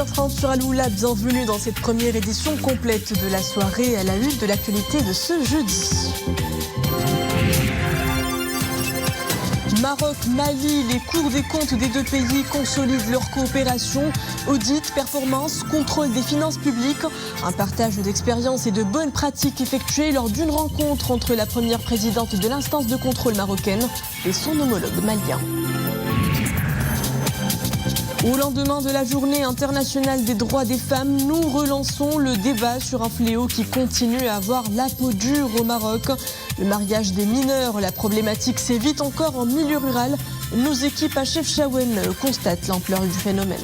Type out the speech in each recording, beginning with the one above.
18h30 sur Aloula, bienvenue dans cette première édition complète de la soirée à la une de l'actualité de ce jeudi. Maroc, Mali, les cours des comptes des deux pays consolident leur coopération. Audit, performance, contrôle des finances publiques. Un partage d'expériences et de bonnes pratiques effectuées lors d'une rencontre entre la première présidente de l'instance de contrôle marocaine et son homologue malien. Au lendemain de la journée internationale des droits des femmes, nous relançons le débat sur un fléau qui continue à avoir la peau dure au Maroc. Le mariage des mineurs, la problématique s'évite encore en milieu rural. Nos équipes à Chefchaouen constatent l'ampleur du phénomène.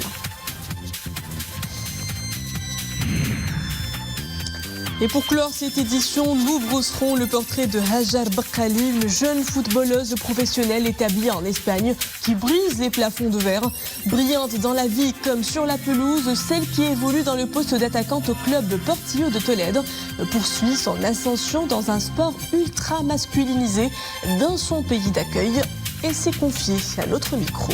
Et pour clore cette édition, nous brosserons le portrait de Hajar Bakkali, une jeune footballeuse professionnelle établie en Espagne qui brise les plafonds de verre. Brillante dans la vie comme sur la pelouse, celle qui évolue dans le poste d'attaquante au club de Portillo de Tolède poursuit son ascension dans un sport ultra masculinisé dans son pays d'accueil et s'est confiée à notre micro.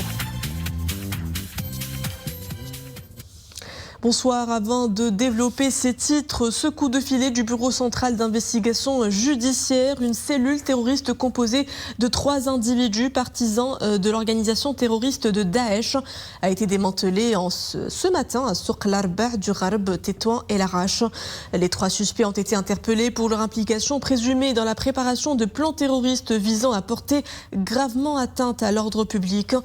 Bonsoir. Avant de développer ces titres, ce coup de filet du Bureau central d'investigation judiciaire, une cellule terroriste composée de 3 individus partisans de l'organisation terroriste de Daesh a été démantelée ce matin à Souk l'Arba, du Gharb, Tétouan et Larache. Les 3 suspects ont été interpellés pour leur implication présumée dans la préparation de plans terroristes visant à porter gravement atteinte à l'ordre public.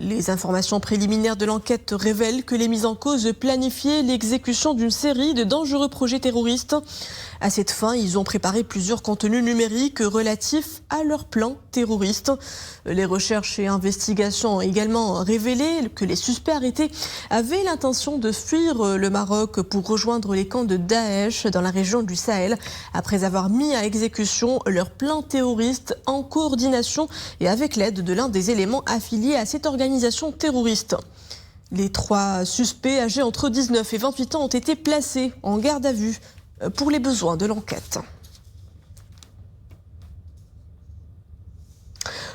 Les informations préliminaires de l'enquête révèlent que les mis en cause planifiaient l'exécution d'une série de dangereux projets terroristes. À cette fin, ils ont préparé plusieurs contenus numériques relatifs à leur plan terroriste. Les recherches et investigations ont également révélé que les suspects arrêtés avaient l'intention de fuir le Maroc pour rejoindre les camps de Daesh dans la région du Sahel, après avoir mis à exécution leur plan terroriste en coordination et avec l'aide de l'un des éléments affiliés à cette organisation terroriste. Les 3 suspects âgés entre 19 et 28 ans ont été placés en garde à vue pour les besoins de l'enquête.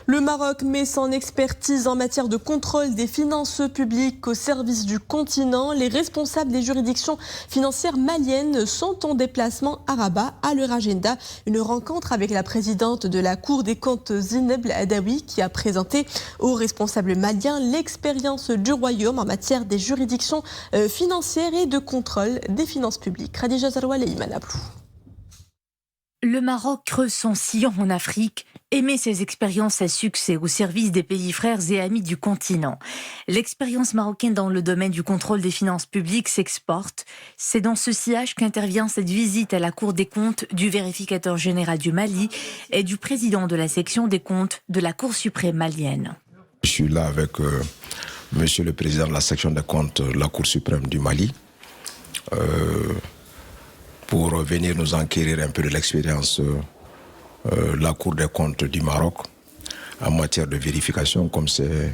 Le Maroc met son expertise en matière de contrôle des finances publiques au service du continent. Les responsables des juridictions financières maliennes sont en déplacement à Rabat, à leur agenda. Une rencontre avec la présidente de la Cour des comptes, Zineb Adawi, qui a présenté aux responsables maliens l'expérience du royaume en matière des juridictions financières et de contrôle des finances publiques. Khadija Zaroual et Iman Ablou. Le Maroc creuse son sillon en Afrique et met ses expériences à succès au service des pays frères et amis du continent. L'expérience marocaine dans le domaine du contrôle des finances publiques s'exporte. C'est dans ce sillage qu'intervient cette visite à la Cour des comptes du vérificateur général du Mali et du président de la section des comptes de la Cour suprême malienne. Je suis là avec monsieur le président de la section des comptes de la Cour suprême du Mali. Pour venir nous enquérir un peu de l'expérience de la Cour des comptes du Maroc en matière de vérification, comme c'est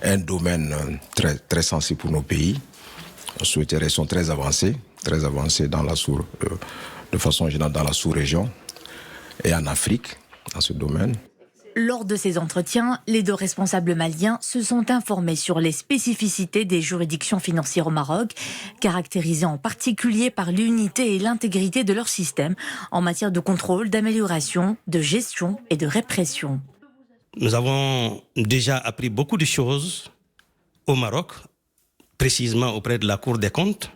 un domaine très, très sensible pour nos pays. Ils sont très avancés dans de façon générale dans la sous-région et en Afrique, dans ce domaine. Lors de ces entretiens, les 2 responsables maliens se sont informés sur les spécificités des juridictions financières au Maroc, caractérisées en particulier par l'unité et l'intégrité de leur système en matière de contrôle, d'amélioration, de gestion et de répression. Nous avons déjà appris beaucoup de choses au Maroc, précisément auprès de la Cour des comptes,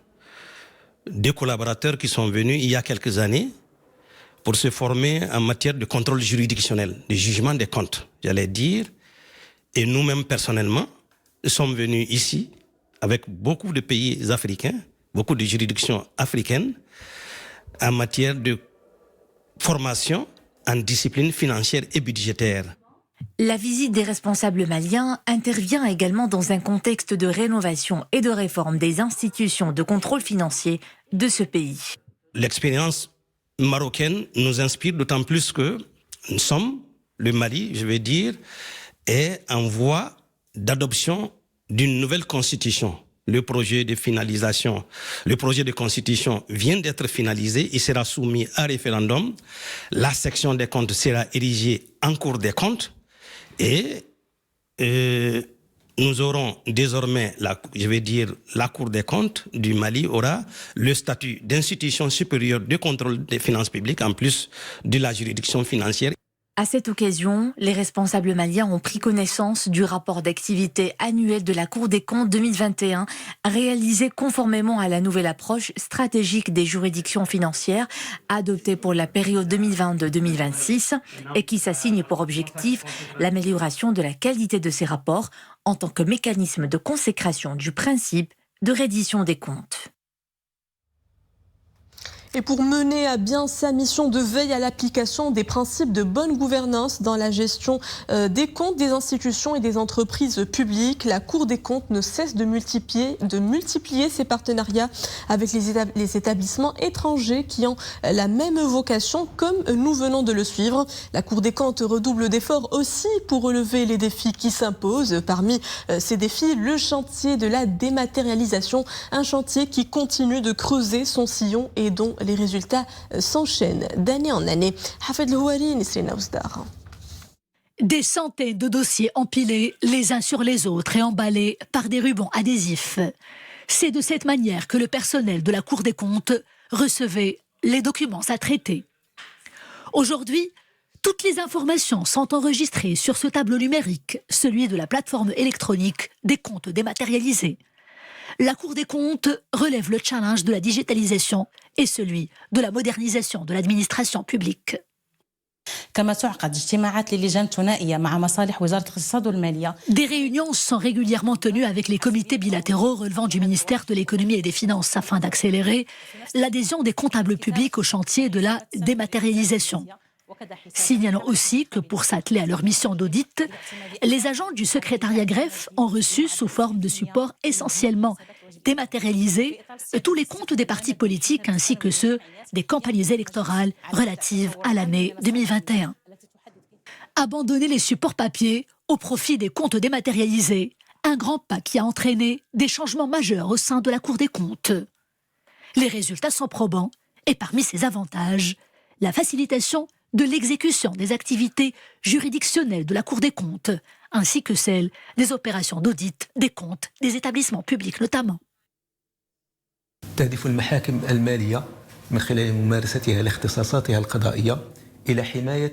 des collaborateurs qui sont venus il y a quelques années pour se former en matière de contrôle juridictionnel, de jugement des comptes, j'allais dire. Et nous-mêmes, personnellement, sommes venus ici avec beaucoup de pays africains, beaucoup de juridictions africaines, en matière de formation en discipline financière et budgétaire. La visite des responsables maliens intervient également dans un contexte de rénovation et de réforme des institutions de contrôle financier de ce pays. L'expérience marocaine nous inspire d'autant plus que nous sommes, le Mali, je vais dire, est en voie d'adoption d'une nouvelle constitution. Le projet de finalisation, le projet de constitution vient d'être finalisé, il sera soumis à référendum. La section des comptes sera érigée en Cour des comptes et nous aurons désormais, la Cour des comptes du Mali aura le statut d'institution supérieure de contrôle des finances publiques, en plus de la juridiction financière. À cette occasion, les responsables maliens ont pris connaissance du rapport d'activité annuel de la Cour des comptes 2021, réalisé conformément à la nouvelle approche stratégique des juridictions financières adoptée pour la période 2022-2026 et qui s'assigne pour objectif l'amélioration de la qualité de ces rapports en tant que mécanisme de consécration du principe de reddition des comptes. Et pour mener à bien sa mission de veille à l'application des principes de bonne gouvernance dans la gestion des comptes des institutions et des entreprises publiques, la Cour des comptes ne cesse de multiplier ses partenariats avec les établissements étrangers qui ont la même vocation, comme nous venons de le suivre. La Cour des comptes redouble d'efforts aussi pour relever les défis qui s'imposent. Parmi ces défis, le chantier de la dématérialisation, un chantier qui continue de creuser son sillon et dont les résultats s'enchaînent d'année en année. Hafed Louari, Nisrina Ousdar. Des centaines de dossiers empilés les uns sur les autres et emballés par des rubans adhésifs. C'est de cette manière que le personnel de la Cour des comptes recevait les documents à traiter. Aujourd'hui, toutes les informations sont enregistrées sur ce tableau numérique, celui de la plateforme électronique des comptes dématérialisés. La Cour des comptes relève le challenge de la digitalisation et celui de la modernisation de l'administration publique. Des réunions sont régulièrement tenues avec les comités bilatéraux relevant du ministère de l'économie et des finances afin d'accélérer l'adhésion des comptables publics au chantier de la dématérialisation. Signalons aussi que pour s'atteler à leur mission d'audit, les agents du secrétariat greffe ont reçu sous forme de support essentiellement dématérialisé tous les comptes des partis politiques ainsi que ceux des campagnes électorales relatives à l'année 2021. Abandonner les supports papier au profit des comptes dématérialisés, un grand pas qui a entraîné des changements majeurs au sein de la Cour des comptes. Les résultats sont probants et parmi ces avantages, la facilitation de l'exécution des activités juridictionnelles de la Cour des comptes, ainsi que celle des opérations d'audit des comptes des établissements publics notamment.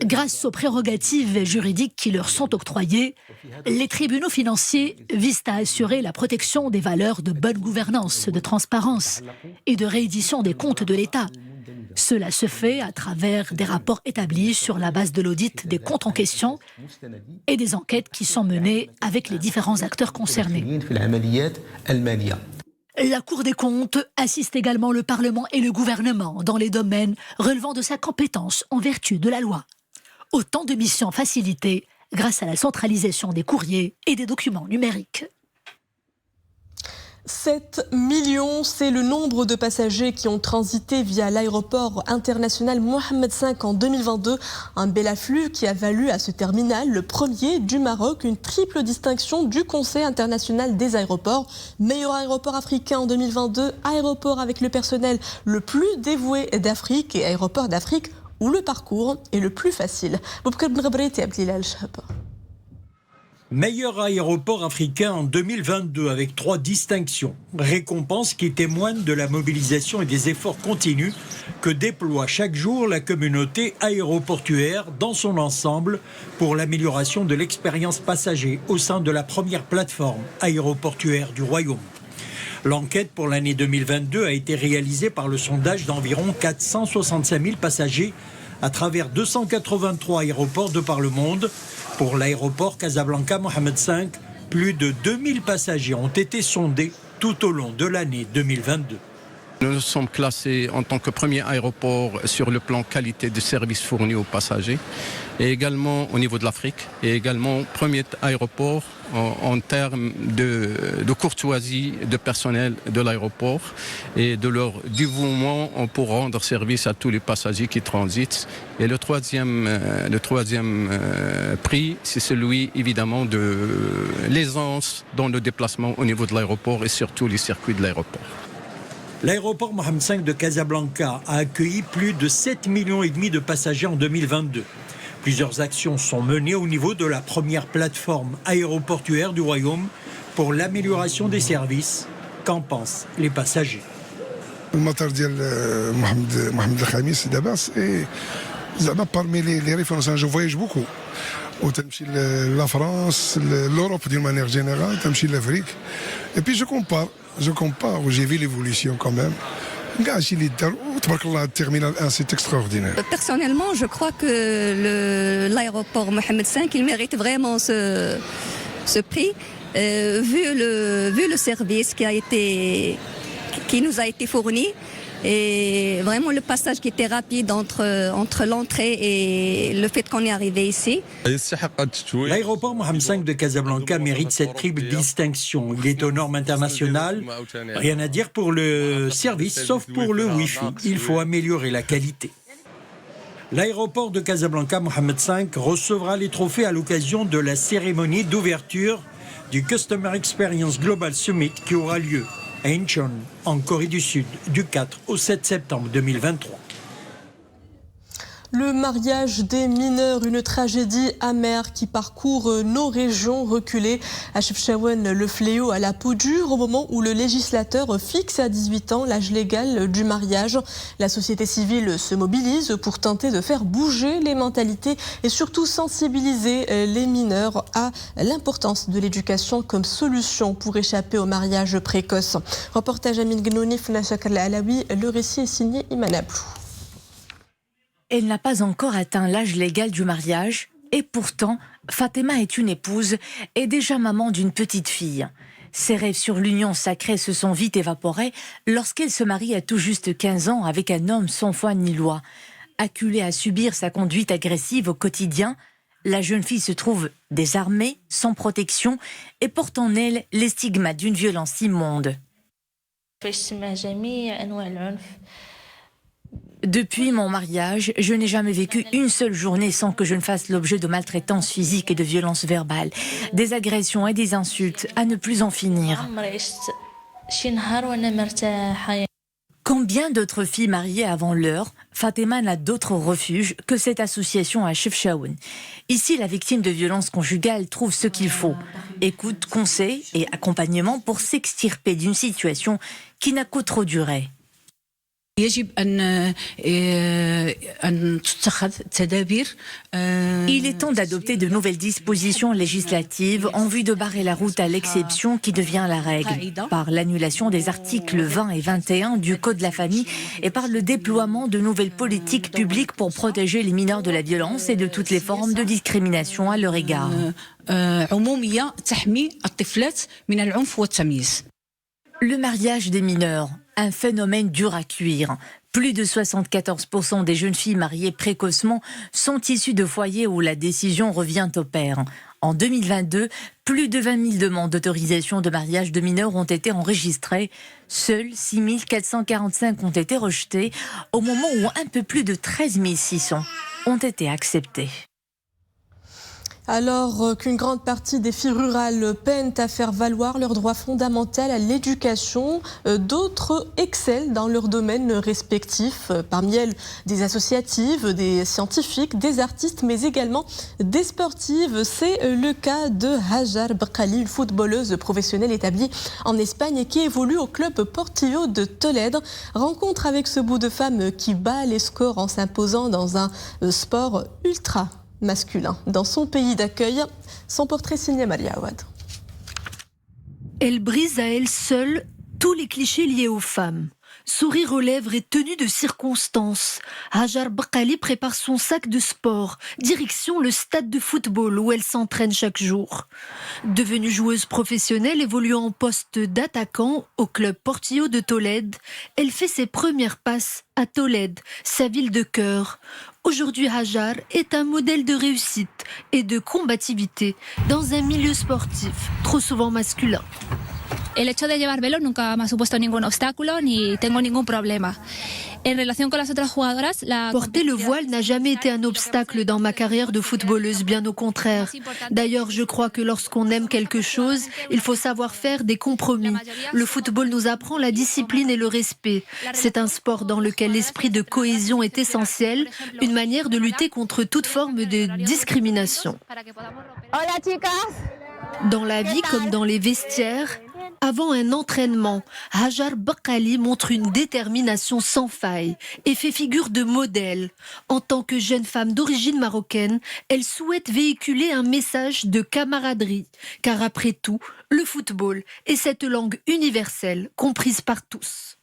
Grâce aux prérogatives juridiques qui leur sont octroyées, les tribunaux financiers visent à assurer la protection des valeurs de bonne gouvernance, de transparence et de réédition des comptes de l'État. Cela se fait à travers des rapports établis sur la base de l'audit des comptes en question et des enquêtes qui sont menées avec les différents acteurs concernés. La Cour des comptes assiste également le Parlement et le gouvernement dans les domaines relevant de sa compétence en vertu de la loi. Autant de missions facilitées grâce à la centralisation des courriers et des documents numériques. 7 millions, c'est le nombre de passagers qui ont transité via l'aéroport international Mohamed V en 2022. Un bel afflux qui a valu à ce terminal, le premier du Maroc, une triple distinction du Conseil international des aéroports. Meilleur aéroport africain en 2022, aéroport avec le personnel le plus dévoué d'Afrique et aéroport d'Afrique où le parcours est le plus facile. Meilleur aéroport africain en 2022 avec 3 distinctions. Récompenses qui témoignent de la mobilisation et des efforts continus que déploie chaque jour la communauté aéroportuaire dans son ensemble pour l'amélioration de l'expérience passager au sein de la première plateforme aéroportuaire du Royaume. L'enquête pour l'année 2022 a été réalisée par le sondage d'environ 465 000 passagers à travers 283 aéroports de par le monde. Pour l'aéroport Casablanca Mohamed V, plus de 2000 passagers ont été sondés tout au long de l'année 2022. Nous sommes classés en tant que premier aéroport sur le plan qualité de services fournis aux passagers et également au niveau de l'Afrique et également premier aéroport en termes de courtoisie de personnel de l'aéroport et de leur dévouement pour rendre service à tous les passagers qui transitent. Et le troisième prix, c'est celui évidemment de l'aisance dans le déplacement au niveau de l'aéroport et surtout les circuits de l'aéroport. L'aéroport Mohamed V de Casablanca a accueilli plus de 7,5 millions de passagers en 2022. Plusieurs actions sont menées au niveau de la première plateforme aéroportuaire du Royaume pour l'amélioration des services. Qu'en pensent les passagers? المطار ديال محمد الخامس دابا زعما parmi les références. Je voyage beaucoup. وتمشي لا فرنسا l'Europe d'une manière générale, تمشي l'Afrique. Et puis je compare, j'ai vu l'évolution quand même. C'est extraordinaire. Personnellement, je crois que l'aéroport Mohamed V, il mérite vraiment ce prix, vu le service qui nous a été fourni. Et vraiment le passage qui était rapide entre l'entrée et le fait qu'on est arrivé ici. L'aéroport Mohamed V de Casablanca mérite cette triple distinction. Il est aux normes internationales. Rien à dire pour le service, sauf pour le Wi-Fi. Il faut améliorer la qualité. L'aéroport de Casablanca Mohamed V recevra les trophées à l'occasion de la cérémonie d'ouverture du Customer Experience Global Summit qui aura lieu à Incheon, en Corée du Sud, du 4 au 7 septembre 2023. Le mariage des mineurs, une tragédie amère qui parcourt nos régions reculées. À Chefchaouen, le fléau à la peau dure au moment où le législateur fixe à 18 ans l'âge légal du mariage. La société civile se mobilise pour tenter de faire bouger les mentalités et surtout sensibiliser les mineurs à l'importance de l'éducation comme solution pour échapper au mariage précoce. Reportage Amin Gnounif, Nachakal Alaoui, le récit est signé Iman Ablou. Elle n'a pas encore atteint l'âge légal du mariage et pourtant, Fatima est une épouse et déjà maman d'une petite fille. Ses rêves sur l'union sacrée se sont vite évaporés lorsqu'elle se marie à tout juste 15 ans avec un homme sans foi ni loi. Acculée à subir sa conduite agressive au quotidien, la jeune fille se trouve désarmée, sans protection et porte en elle les stigmates d'une violence immonde. Depuis mon mariage, je n'ai jamais vécu une seule journée sans que je ne fasse l'objet de maltraitance physique et de violences verbales, des agressions et des insultes à ne plus en finir. Combien d'autres filles mariées avant l'heure, Fatima n'a d'autre refuge que cette association à Chefchaouen. Ici, la victime de violences conjugales trouve ce qu'il faut. Écoute, conseils et accompagnement pour s'extirper d'une situation qui n'a qu'au trop duré. Il est temps d'adopter de nouvelles dispositions législatives en vue de barrer la route à l'exception qui devient la règle, par l'annulation des articles 20 et 21 du Code de la famille et par le déploiement de nouvelles politiques publiques pour protéger les mineurs de la violence et de toutes les formes de discrimination à leur égard. Le mariage des mineurs, un phénomène dur à cuire. Plus de 74% des jeunes filles mariées précocement sont issues de foyers où la décision revient au père. En 2022, plus de 20 000 demandes d'autorisation de mariage de mineurs ont été enregistrées. Seules 6 445 ont été rejetées, au moment où un peu plus de 13 600 ont été acceptées. Alors qu'une grande partie des filles rurales peinent à faire valoir leur droit fondamental à l'éducation, d'autres excellent dans leurs domaines respectifs. Parmi elles, des associatives, des scientifiques, des artistes, mais également des sportives. C'est le cas de Hajar Bqali, une footballeuse professionnelle établie en Espagne et qui évolue au club Portillo de Tolède. Rencontre avec ce bout de femme qui bat les scores en s'imposant dans un sport ultra masculin. Dans son pays d'accueil, son portrait signé Malia Awad. Elle brise à elle seule tous les clichés liés aux femmes. Sourire aux lèvres et tenue de circonstance, Hajar Bqali prépare son sac de sport, direction le stade de football où elle s'entraîne chaque jour. Devenue joueuse professionnelle évoluant en poste d'attaquant au club Portillo de Tolède, elle fait ses premières passes à Tolède, sa ville de cœur. Aujourd'hui, Hajar est un modèle de réussite et de combativité dans un milieu sportif trop souvent masculin. El hecho de llevar velo nunca me ha supuesto ningún obstáculo ni tengo ningún problema. En relación con las otras jugadoras, porter le voile n'a jamais été un obstacle dans ma carrière de footballeuse, bien au contraire. D'ailleurs, je crois que lorsqu'on aime quelque chose, il faut savoir faire des compromis. Le football nous apprend la discipline et le respect. C'est un sport dans lequel l'esprit de cohésion est essentiel, une manière de lutter contre toute forme de discrimination. Hola chicas. Dans la vie comme dans les vestiaires, avant un entraînement, Hajar Bakkali montre une détermination sans faille et fait figure de modèle. En tant que jeune femme d'origine marocaine, elle souhaite véhiculer un message de camaraderie. Car après tout, le football est cette langue universelle comprise par tous.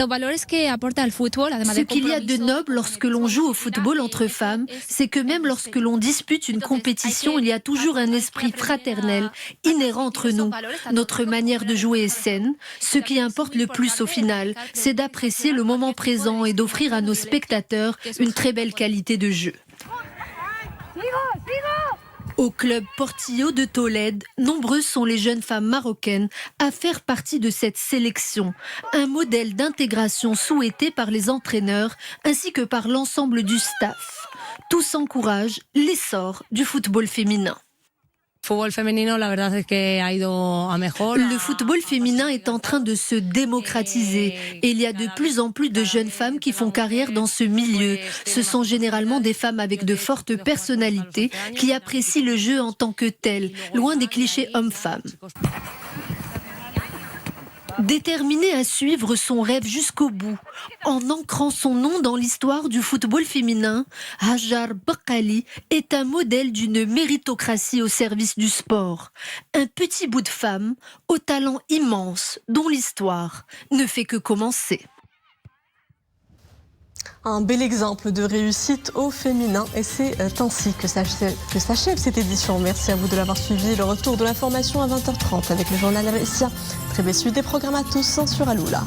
Ce qu'il y a de noble lorsque l'on joue au football entre femmes, c'est que même lorsque l'on dispute une compétition, il y a toujours un esprit fraternel inhérent entre nous. Notre manière de jouer est saine. Ce qui importe le plus au final, c'est d'apprécier le moment présent et d'offrir à nos spectateurs une très belle qualité de jeu. Au club Portillo de Tolède, nombreuses sont les jeunes femmes marocaines à faire partie de cette sélection. Un modèle d'intégration souhaité par les entraîneurs ainsi que par l'ensemble du staff. Tous encouragent l'essor du football féminin. Le football féminin est en train de se démocratiser et il y a de plus en plus de jeunes femmes qui font carrière dans ce milieu. Ce sont généralement des femmes avec de fortes personnalités qui apprécient le jeu en tant que tel, loin des clichés hommes-femmes. Déterminée à suivre son rêve jusqu'au bout, en ancrant son nom dans l'histoire du football féminin, Hajar Bakkali est un modèle d'une méritocratie au service du sport. Un petit bout de femme au talent immense dont l'histoire ne fait que commencer. Un bel exemple de réussite au féminin et c'est ainsi que s'achève cette édition. Merci à vous de l'avoir suivi. Le retour de l'information à 20h30 avec le journal Abaïsia. Très belle suite des programmes à tous sur Aloula.